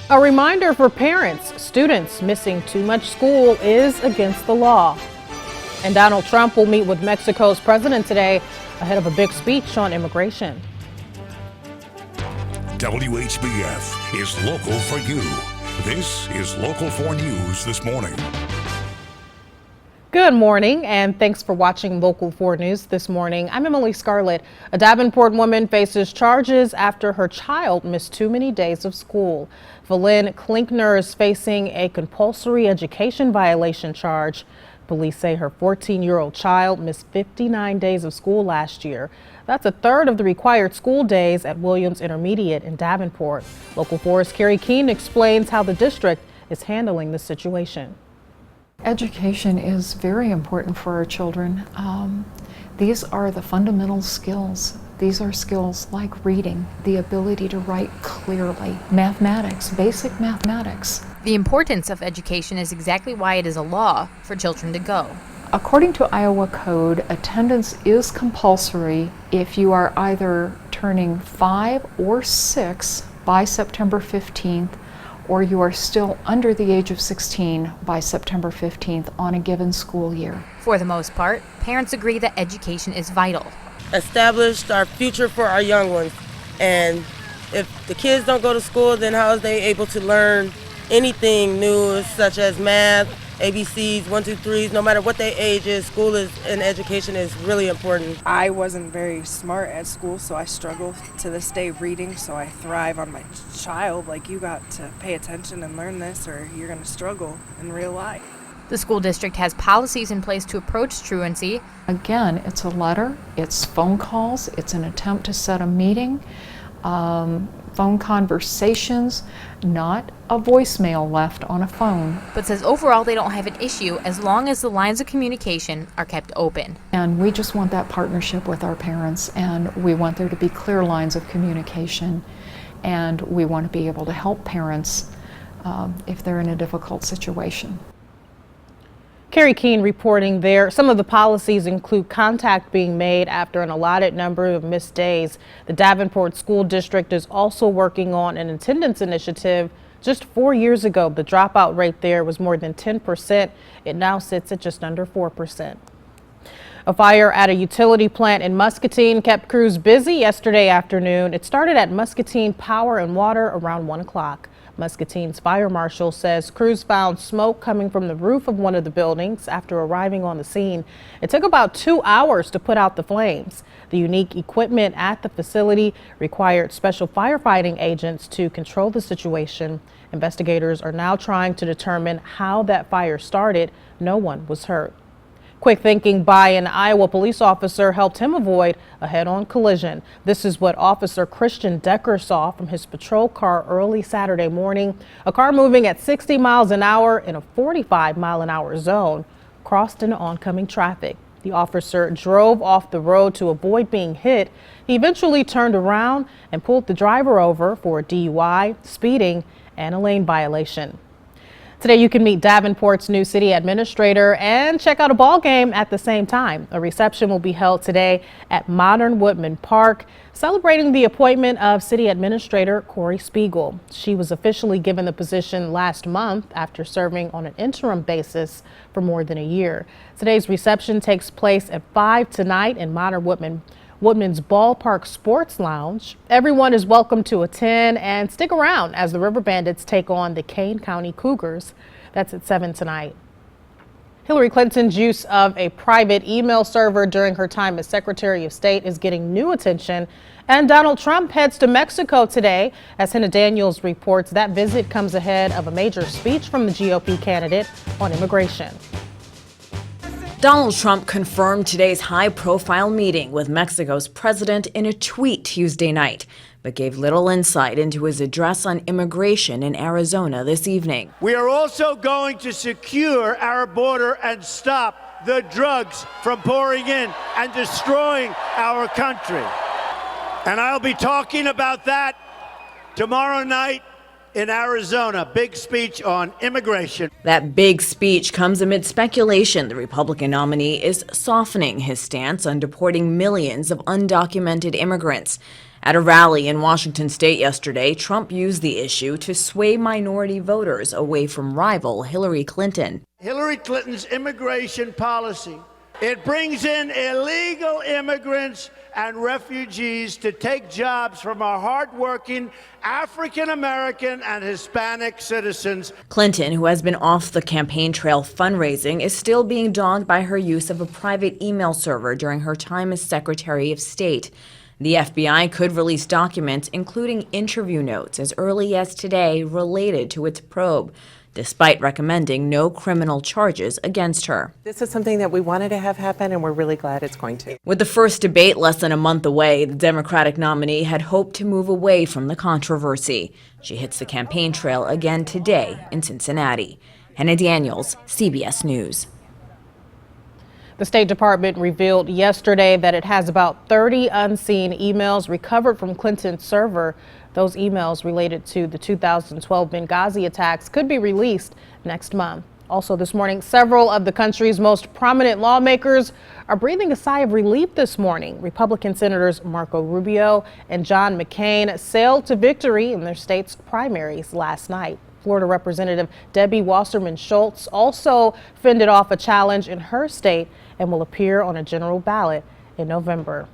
A reminder for parents, students missing too much school is against the law. And Donald Trump will meet with Mexico's president today ahead of a big speech on immigration. WHBF is local for you. This is Local 4 News this morning. Good morning, and thanks for watching Local 4 News this morning. I'm Emily Scarlett. A Davenport woman faces charges after her child missed too many days of school. Valyn Klinkner is facing a compulsory education violation charge. Police say her 14-year-old child missed 59 days of school last year. That's a third of the required school days at Williams Intermediate in Davenport. Local 4's Carrie Keene explains how the district is handling the situation. Education is very important for our children. These are the fundamental skills. These are skills like reading, the ability to write clearly, mathematics, basic mathematics. The importance of education is exactly why it is a law for children to go. According to Iowa code, attendance is compulsory if you are either turning 5 or 6 by September 15th, or you are still under the age of 16 by September 15th on a given school year. For the most part, parents agree that education is vital. Established our future for our young ones, and if the kids don't go to school, then how is they able to learn anything new, such as math, ABCs, 1, 2, 3s, no matter what their age is, school is and education is really important. I wasn't very smart at school, so I struggle to this day reading, so I thrive on my child. Like, you got to pay attention and learn this, or you're going to struggle in real life. The school district has policies in place to approach truancy. Again, it's a letter, it's phone calls, it's an attempt to set a meeting, phone conversations, not a voicemail left on a phone. But says overall they don't have an issue as long as the lines of communication are kept open. And we just want that partnership with our parents, and we want there to be clear lines of communication, and we want to be able to help parents if they're in a difficult situation. Carrie Keene reporting there. Some of the policies include contact being made after an allotted number of missed days. The Davenport School District is also working on an attendance initiative. Just 4 years ago, the dropout rate there was more than 10%. It now sits at just under 4%. A fire at a utility plant in Muscatine kept crews busy yesterday afternoon. It started at Muscatine Power and Water around 1 o'clock. Muscatine's fire marshal says crews found smoke coming from the roof of one of the buildings after arriving on the scene. It took about 2 hours to put out the flames. The unique equipment at the facility required special firefighting agents to control the situation. Investigators are now trying to determine how that fire started. No one was hurt. Quick thinking by an Iowa police officer helped him avoid a head-on collision. This is what Officer Christian Decker saw from his patrol car early Saturday morning. A car moving at 60 miles an hour in a 45-mile-an-hour zone crossed into oncoming traffic. The officer drove off the road to avoid being hit. He eventually turned around and pulled the driver over for a DUI, speeding, and a lane violation. Today you can meet Davenport's new city administrator and check out a ball game at the same time. A reception will be held today at Modern Woodman Park, celebrating the appointment of city administrator Corey Spiegel. She was officially given the position last month after serving on an interim basis for more than a year. Today's reception takes place at 5 tonight in Modern Woodman's Ballpark Sports Lounge. Everyone is welcome to attend and stick around as the River Bandits take on the Kane County Cougars. That's at 7 tonight. Hillary Clinton's use of a private email server during her time as Secretary of State is getting new attention, and Donald Trump heads to Mexico today. As Hannah Daniels reports, that visit comes ahead of a major speech from the GOP candidate on immigration. Donald Trump confirmed today's high-profile meeting with Mexico's president in a tweet Tuesday night, but gave little insight into his address on immigration in Arizona this evening. We are also going to secure our border and stop the drugs from pouring in and destroying our country. And I'll be talking about that tomorrow night in Arizona. Big speech on immigration. That big speech comes amid speculation the Republican nominee is softening his stance on deporting millions of undocumented immigrants. At a rally in Washington state yesterday, Trump used the issue to sway minority voters away from rival Hillary Clinton. Hillary Clinton's immigration policy, it brings in illegal immigrants and refugees to take jobs from our hardworking African American and Hispanic citizens. Clinton, who has been off the campaign trail fundraising, is still being dogged by her use of a private email server during her time as Secretary of State. The FBI could release documents, including interview notes, as early as today related to its probe, despite recommending no criminal charges against her. This is something that we wanted to have happen, and we're really glad it's going to. With the first debate less than a month away, the Democratic nominee had hoped to move away from the controversy. She hits the campaign trail again today in Cincinnati. Hannah Daniels, CBS News. The State Department revealed yesterday that it has about 30 unseen emails recovered from Clinton's server. Those emails related to the 2012 Benghazi attacks could be released next month. Also this morning, several of the country's most prominent lawmakers are breathing a sigh of relief this morning. Republican Senators Marco Rubio and John McCain sailed to victory in their state's primaries last night. Florida Representative Debbie Wasserman Schultz also fended off a challenge in her state and will appear on a general ballot in November.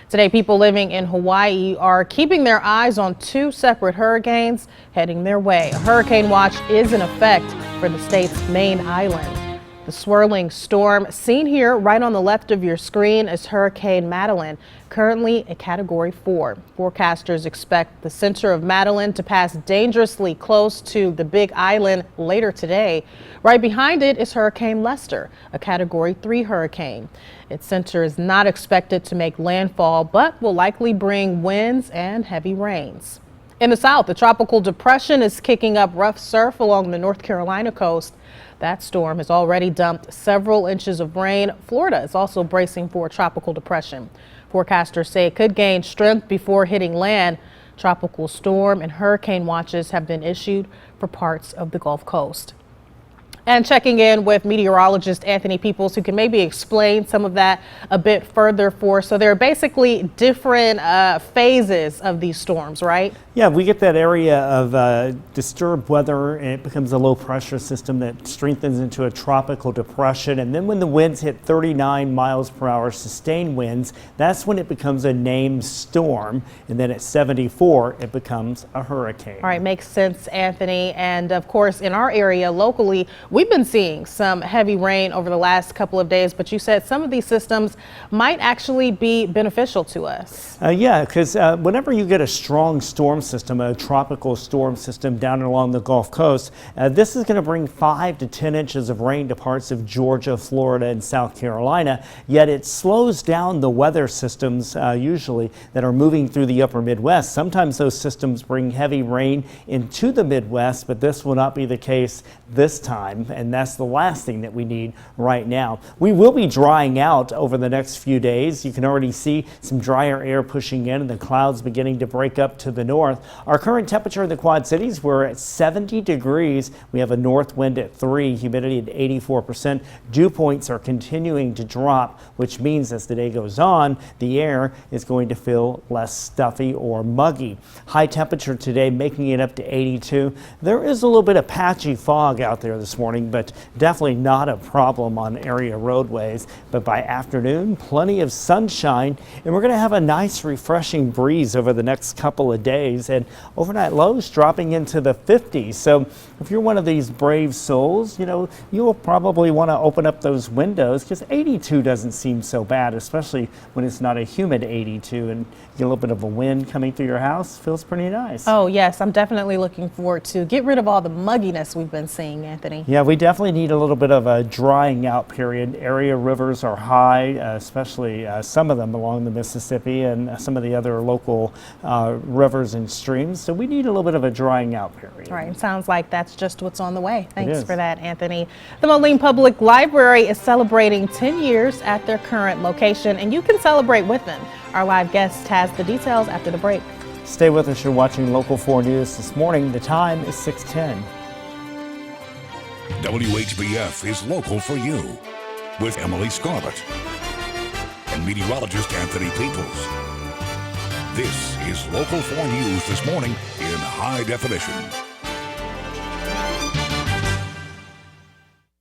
Today, people living in Hawaii are keeping their eyes on two separate hurricanes heading their way. A hurricane watch is in effect for the state's main island. The swirling storm seen here right on the left of your screen is Hurricane Madeline, currently a Category 4. Forecasters expect the center of Madeline to pass dangerously close to the Big Island later today. Right behind it is Hurricane Lester, a Category 3 hurricane. Its center is not expected to make landfall, but will likely bring winds and heavy rains. In the south, the tropical depression is kicking up rough surf along the North Carolina coast. That storm has already dumped several inches of rain. Florida is also bracing for a tropical depression. Forecasters say it could gain strength before hitting land. Tropical storm and hurricane watches have been issued for parts of the Gulf Coast. And checking in with meteorologist Anthony Peoples, who can maybe explain some of that a bit further for us. So there are basically different phases of these storms, right? Yeah, we get that area of disturbed weather, and it becomes a low pressure system that strengthens into a tropical depression. And then when the winds hit 39 miles per hour sustained winds, that's when it becomes a named storm. And then at 74, it becomes a hurricane. All right, makes sense, Anthony. And of course, in our area locally, we've been seeing some heavy rain over the last couple of days, but you said some of these systems might actually be beneficial to us. Yeah, because whenever you get a strong storm system, a tropical storm system down along the Gulf Coast, this is going to bring 5 to 10 inches of rain to parts of Georgia, Florida, and South Carolina. Yet it slows down the weather systems usually that are moving through the upper Midwest. Sometimes those systems bring heavy rain into the Midwest, but this will not be the case this time. And that's the last thing that we need right now. We will be drying out over the next few days. You can already see some drier air pushing in and the clouds beginning to break up to the north. Our current temperature in the Quad Cities, we're at 70 degrees. We have a north wind at 3, humidity at 84%. Dew points are continuing to drop, which means as the day goes on, the air is going to feel less stuffy or muggy. High temperature today making it up to 82. There is a little bit of patchy fog out there this morning, but definitely not a problem on area roadways. But by afternoon, plenty of sunshine, and we're going to have a nice refreshing breeze over the next couple of days, and overnight lows dropping into the 50s. So if you're one of these brave souls, you'll probably want to open up those windows, because 82 doesn't seem so bad, especially when it's not a humid 82 and you get a little bit of a wind coming through your house. Feels pretty nice. Oh yes, I'm definitely looking forward to get rid of all the mugginess we've been seeing, Anthony. Yeah, we definitely need a little bit of a drying out period. Area rivers are high, especially some of them along the Mississippi and some of the other local rivers and streams. So we need a little bit of a drying out period. All right, sounds like that's just what's on the way. Thanks for that, Anthony. The Moline Public Library is celebrating 10 years at their current location, and you can celebrate with them. Our live guest has the details after the break. Stay with us. You're watching Local 4 News this morning. The time is 6:10. WHBF is local for you with Emily Scarlett and meteorologist Anthony Peoples. This is Local 4 News this morning in high definition.